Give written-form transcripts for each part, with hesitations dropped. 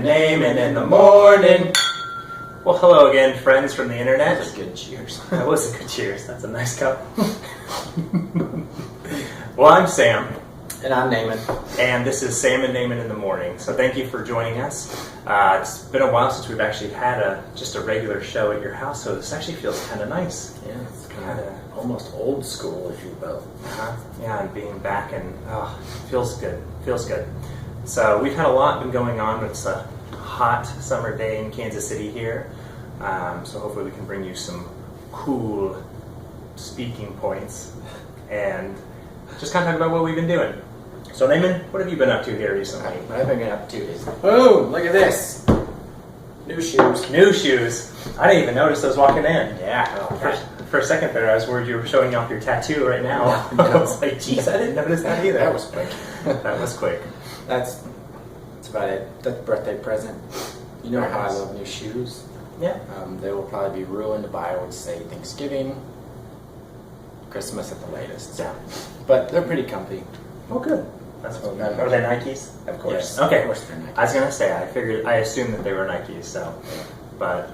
Naaman in the morning. Well, hello again, friends from the internet. That was a good cheers. That was a good cheers. That's a nice cup. Well, I'm Sam. And I'm Naaman. And this is Sam and Naaman in the morning. So thank you for joining us. It's been a while since we've actually had just a regular show at your house, so this actually feels kind of nice. Yeah, it's kind of almost old school, if you will. Yeah, and being back and feels good. Feels good. So we've had a lot been going on. It's a hot summer day in Kansas City here. So hopefully we can bring you some cool speaking points and just kind of talk about what we've been doing. So Naaman, what have you been up to here recently? What I've been up to is, boom, look at this. New shoes. New shoes. I didn't even notice those walking in. Yeah. For a second there, I was worried you were showing off your tattoo right now. No. I was like, geez, I didn't notice that either. That was quick. That was quick. That's about it. That's birthday present. You know how I love new shoes. Yeah. They will probably be ruined by, I would say, Thanksgiving, Christmas at the latest. Yeah. But they're pretty comfy. Oh, good. That's what are they Nikes? Of course. Yes. Okay. Of course they're Nikes. I was gonna say I assumed that they were Nikes. So, but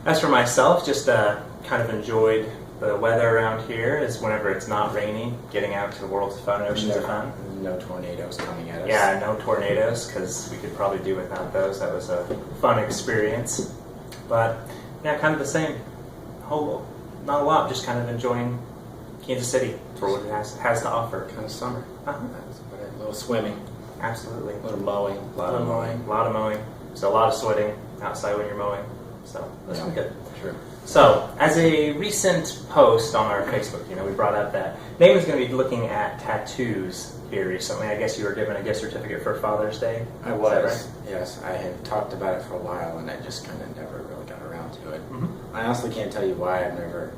as for myself, just kind of enjoyed the weather around here. Is whenever it's not rainy, getting out to worlds of fun, oceans of fun. No tornadoes coming at us. Yeah, no tornadoes because we could probably do without those. That was a fun experience. But yeah, kind of the same. Not a lot. Just kind of enjoying Kansas City for what it has to offer. Kind of summer. Uh-huh. A little swimming, Absolutely. a little mowing, a lot of mowing. A lot of mowing. So a lot of sweating outside when you're mowing. So that's been good. Sure. So, as a recent post on our Facebook, we brought up that Naaman's going to be looking at tattoos here recently. I guess you were given a gift certificate for Father's Day. I Is was. that right? Yes, I had talked about it for a while, and I just kind of never really got around to it. Mm-hmm. I honestly can't tell you why I've never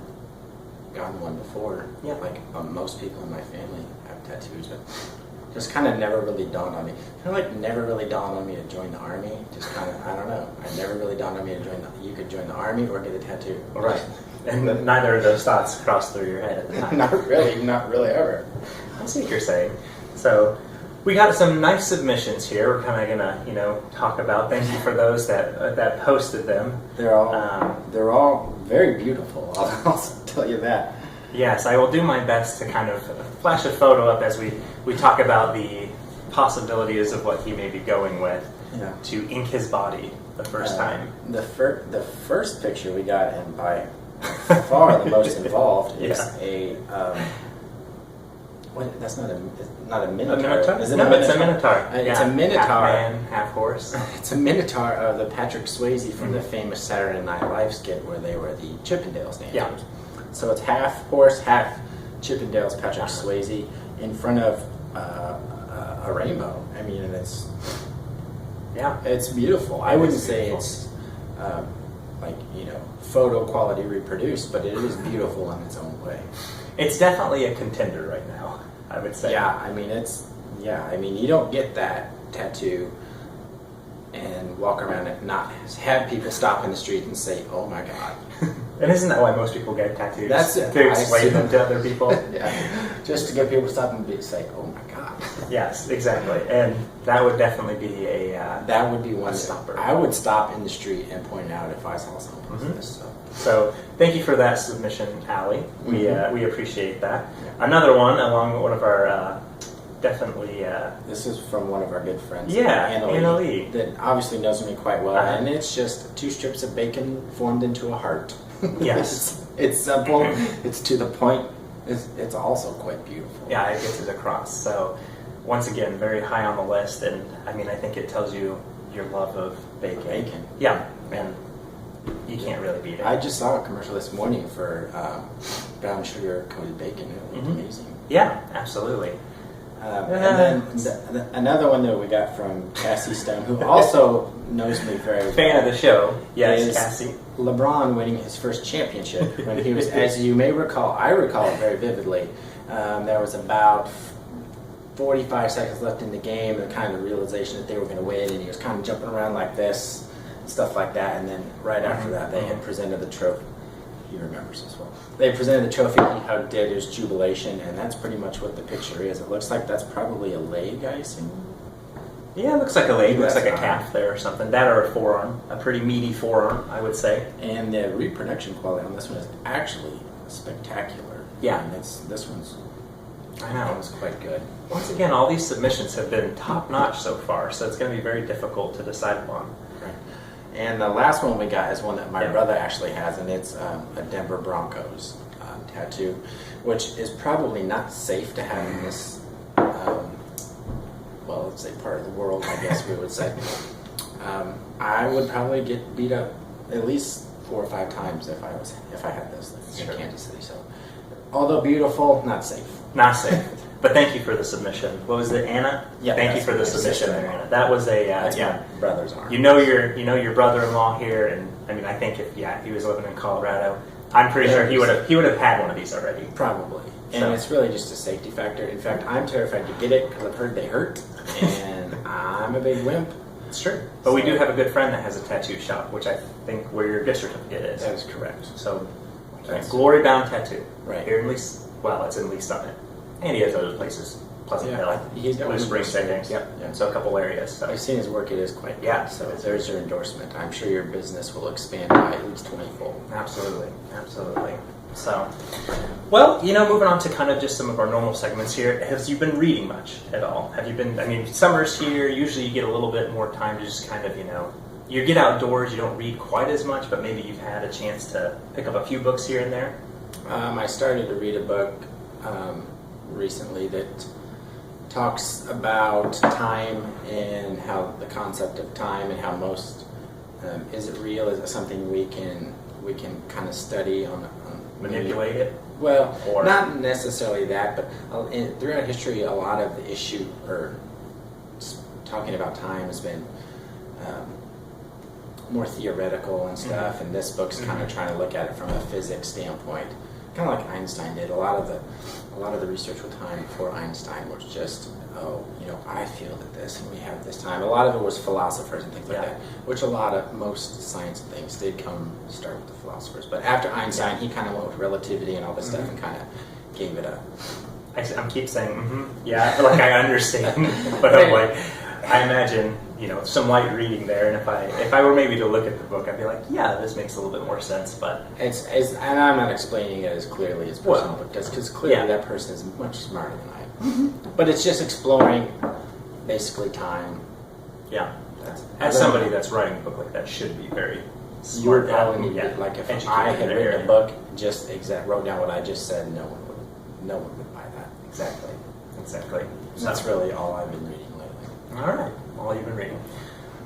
gotten one before. Yeah. Like most people in my family have tattoos, but just kind of never really dawned on me. Kind of like never really dawned on me to join the army. Just kind of, I don't know. It never really dawned on me to you could join the army or get a tattoo. All right. And neither of those thoughts crossed through your head at the time. Not really ever. I see what you're saying. So, we got some nice submissions here. We're kind of gonna, talk about. Thank you for those that posted them. They're all very beautiful. I'll tell you that. Yes, I will do my best to kind of flash a photo up as we talk about the possibilities of what he may be going with to ink his body the first time. The first picture we got, and by far the most involved, is a what? That's not a minotaur. A minotaur? Is it No, a it's a minotaur? minotaur. It's a minotaur. Half man, half horse. It's a minotaur of the Patrick Swayze from the famous Saturday Night Live skit where they were the Chippendales dancers. Yeah. So it's half horse, half Chippendales Patrick Swayze in front of a rainbow. I mean, and it's beautiful. I wouldn't say it's photo quality reproduced, but it is beautiful in its own way. It's definitely a contender right now, I would say. Yeah, I mean, you don't get that tattoo and walk around and not have people stop in the street and say, "Oh my God." And isn't that why most people get tattoos? That's it. To explain them to other people. Yeah, just to get people to stop and say, "Oh my God." Yes, exactly. And that would definitely be that would be one stopper. I would stop in the street and point out if I saw someone like this. So thank you for that submission, Allie. We appreciate that. Another one along one of our definitely. This is from one of our good friends. Yeah, Anna Lee, that obviously knows me quite well, Uh-huh. and it's just 2 strips of bacon formed into a heart. Yes. It's simple. It's to the point. It's also quite beautiful. Yeah, it gets it across. So once again, very high on the list, and I mean, I think it tells you your love of bacon. Yeah, and you can't really beat it. I just saw a commercial this morning for brown sugar coated bacon. It looked amazing. Yeah, absolutely. And then another one that we got from Cassie Stone, who also knows me very well. Fan of the show. Yes, is Cassie. LeBron winning his first championship when he was, as you may recall, I recall it very vividly. There was about 45 seconds left in the game, and the kind of realization that they were going to win, and he was kind of jumping around like this, stuff like that. And then right after that, they had presented the trophy. He remembers as well. They presented the trophy. He hugged it. It was jubilation, and that's pretty much what the picture is. It looks like that's probably a leg, I assume. Yeah, it looks like a leg. Looks like a That's calf there or something. That or a forearm. A pretty meaty forearm, I would say. And the reproduction quality on this one is actually spectacular. Yeah. And this one's I know. was quite good. Once again, all these submissions have been top-notch so far, so it's going to be very difficult to decide upon. Right. And the last one we got is one that my Yeah. brother actually has, and it's a Denver Broncos tattoo, which is probably not safe to have in this, well, let's say part of the world, I guess we would say. I would probably get beat up at least 4 or 5 times if I had this in Sure. Kansas City. So, although beautiful, not safe. Not safe. But thank you for the submission. What was it, Anna? Yeah, Thank you that's for the my submission there, sister-in-law. Anna. That was a That's yeah. my brother's arm. You know your brother-in-law here, and I mean I think if he was living in Colorado, I'm pretty sure he would have had one of these already. Probably. And So- it's really just a safety factor. In fact, I'm terrified to get it because I've heard they hurt, and I'm a big wimp. It's true. But we do have a good friend that has a tattoo shop, which I think where your gift certificate is. That is correct. So, That's- Glory Bound Tattoo. Right. Here in Lease, well, it's in Lease Summit. And he has other places. Pleasant Yeah, Hill. he's got Blue one Springs, in I think. Blue Yep. Springs. Yeah. So a couple areas. So. I've seen his work; it is quite good. Yeah. So there's your endorsement. I'm sure your business will expand by at least 20-fold. Absolutely, absolutely. So, well, moving on to kind of just some of our normal segments here. Have you been reading much at all? Have you been? I mean, summer's here. Usually, you get a little bit more time to just kind of, you get outdoors. You don't read quite as much, but maybe you've had a chance to pick up a few books here and there. I started to read a book recently that talks about time and how the concept of time and how most is it real? Is it something we can kind of study on Manipulate it. Well, Or- not necessarily that, but throughout history, a lot of the issue or talking about time has been more theoretical and stuff. And this book's kind of trying to look at it from a physics standpoint, kind of like Einstein did. A lot of the research with time before Einstein was just, I feel that this and we have this time. A lot of it was philosophers and things like Yeah. that, which most science things did start with the philosophers. But after Einstein, he kind of went with relativity and all this stuff and kind of gave it a. I keep saying, yeah, like I understand, but I'm like, I imagine, some light reading there, and if I were maybe to look at the book, I'd be like, yeah, this makes a little bit more sense, but And I'm not explaining it as clearly as personal book does, because clearly Yeah. that person is much smarter than I am. But it's just exploring basically time. yeah. As somebody that's writing a book like that should be very You would smart. probably need to be, like if educated I in had their written area. a book, wrote down what I just said, no one would buy that. Exactly. And that's really all I've been reading lately. All right, all you've been reading.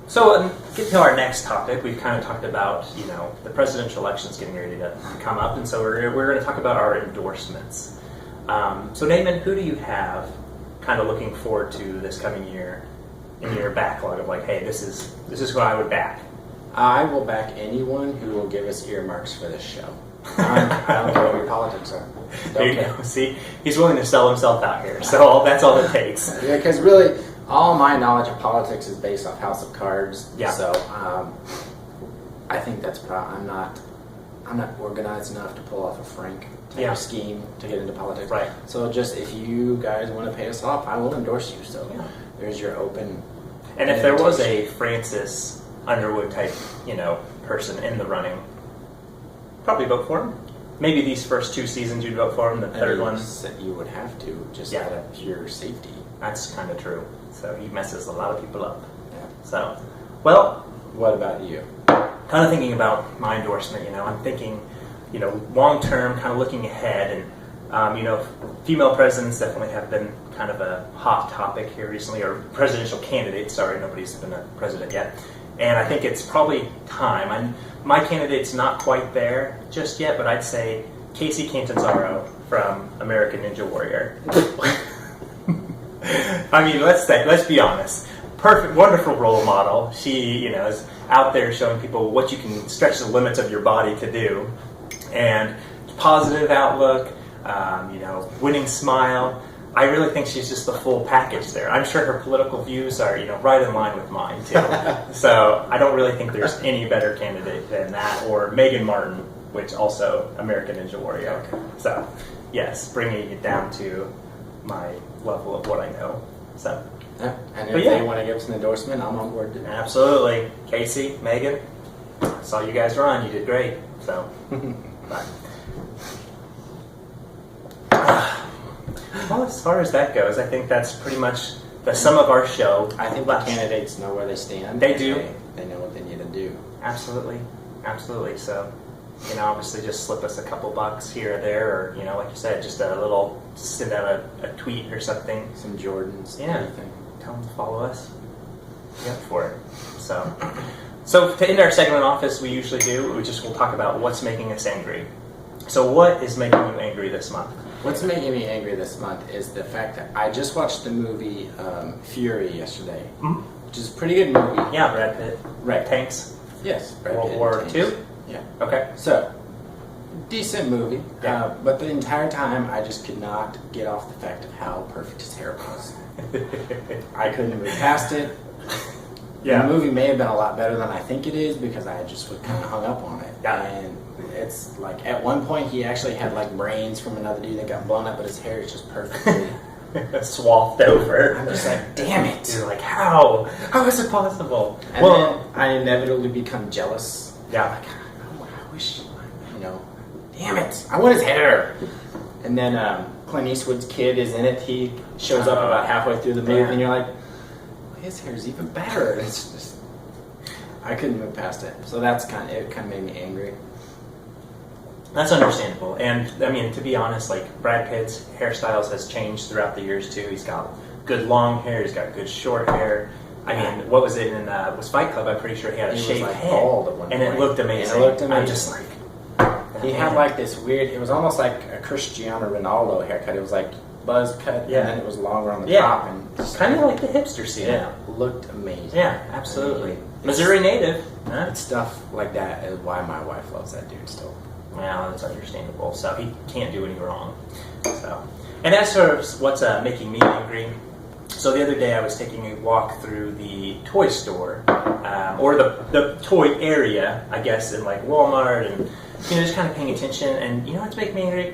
So, get to our next topic. We've kind of talked about, the presidential election's getting ready to come up, and so we're going to talk about our endorsements. So, Naaman, who do you have kind of looking forward to this coming year in your backlog of like, hey, this is who I would back? I will back anyone who will give us earmarks for this show. I don't care what your politics are. There you Don't care. go. See, he's willing to sell himself out here, so that's all it takes. Yeah, because really, all my knowledge of politics is based off House of Cards. Yeah. So I think that's I'm not organized enough to pull off a Frank type scheme to get into politics. Right. So just if you guys want to pay us off, I will endorse you. So there's your open. And if there was a Francis Underwood type, person in the running, probably vote for him. Maybe these first 2 seasons you'd vote for him. The third one, you would have to just out of pure safety. that's kind of true. So he messes a lot of people up. Yeah. So, well, What about you? kind of thinking about my endorsement, I'm thinking, long term, kind of looking ahead, and female presidents definitely have been kind of a hot topic here recently, or presidential candidates. Sorry, nobody's been a president yet, and I think it's probably time. My candidate's not quite there just yet, but I'd say Casey Cantanzaro from American Ninja Warrior. I mean, let's be honest. Perfect, wonderful role model. She, is out there showing people what you can stretch the limits of your body to do, and positive outlook. Winning smile. I really think she's just the full package there. I'm sure her political views are, right in line with mine too. So I don't really think there's any better candidate than that, or Megan Martin, which also American Ninja Warrior. So yes, bringing it down to my level of what I know. So, Yeah. And But if yeah. they want to give us an endorsement, I'm on board. absolutely. Casey, Megan, saw you guys run. You did great. So, bye. Well, as far as that goes, I think that's pretty much the sum of our show. I think the candidates know where they stand. They do. They know what they need to do. Absolutely, absolutely. So, obviously, just slip us a couple bucks here or there, or like you said, just a little, send out a tweet or something. Some Jordans. Yeah. Anything. Tell them to follow us. Be up for it. So to end our segment off, as we usually do, we'll talk about what's making us angry. So, what is making you angry this month? What's making me angry this month is the fact that I just watched the movie Fury yesterday, which is a pretty good movie. Yeah, Brad Pitt. Right. Tanks. Yes. Brad World Pitt War and II? tanks. Yeah. Okay. So, decent movie. Yeah. But the entire time, I just could not get off the fact of how perfect his hair was. I couldn't move past it. Yeah. The movie may have been a lot better than I think it is because I just was kind of hung up on it. Yeah. And it's like at one point he actually had like brains from another dude that got blown up, but his hair is just perfectly swathed over. I'm just like, damn it! You're like, how? How is it possible? And then I inevitably become jealous. Yeah. Like, oh, I wish, damn it! I want his hair. And then Clint Eastwood's kid is in it. He shows up about halfway through the movie, Yeah. and you're like, his hair's even better. It's just, I couldn't move past it. So it kind of made me angry. That's understandable. And, I mean, to be honest, like, Brad Pitt's hairstyles has changed throughout the years, too. He's got good long hair. He's got good short hair. I mean, what was it in was Fight Club? I'm pretty sure he had a shaved head. Bald at one and it point. looked amazing. And it looked amazing. I'm just like... He had like this weird, it was almost like a Cristiano Ronaldo haircut. It was like buzz cut, Yeah. and then it was longer on the Yeah. top. And just Kind of like the hipster scene. yeah, looked amazing. Yeah, absolutely. I mean, Missouri native. Huh? it's stuff like that is why my wife loves that dude still. Well, that's understandable. So he can't do any wrong. So, and as for what's making me angry, so the other day I was taking a walk through the toy store, or the toy area, I guess, in like Walmart, and just kind of paying attention. And what's making me angry?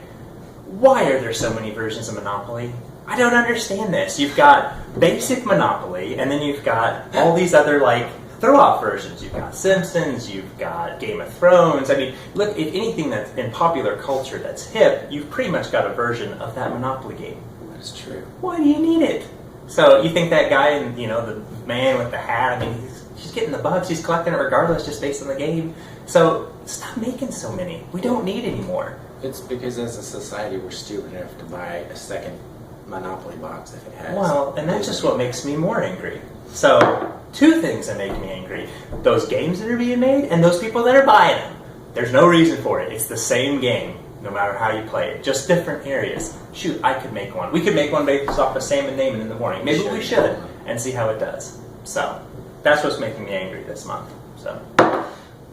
Why are there so many versions of Monopoly? I don't understand this. You've got basic Monopoly, and then you've got all these other like throw-off versions. You've got Simpsons, you've got Game of Thrones. I mean, look, if anything that's in popular culture that's hip, you've pretty much got a version of that Monopoly game. That is true. Why do you need it? So you think that guy and the man with the hat, I mean, he's getting the bugs, he's collecting it regardless just based on the game. So stop making so many. We don't need any more. It's because as a society we're stupid enough to buy a second Monopoly box if it has. Well, and that's just what makes me more angry. So, two things that make me angry. Those games that are being made and those people that are buying them. There's no reason for it. It's the same game, no matter how you play it. Just different areas. Shoot, I could make one. We could make one based off of Sam and Naaman in the morning. Maybe we should, and see how it does. So, that's what's making me angry this month. So,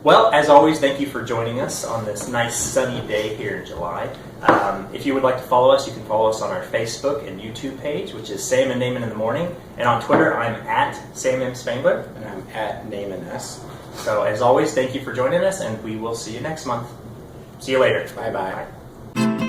well, as always, thank you for joining us on this nice sunny day here in July. If you would like to follow us, you can follow us on our Facebook and YouTube page, which is Sam and Naaman in the Morning. And on Twitter, I'm at Sam M. Spangler. And I'm at Naaman S. So, as always, thank you for joining us, and we will see you next month. See you later. Bye-bye. Bye.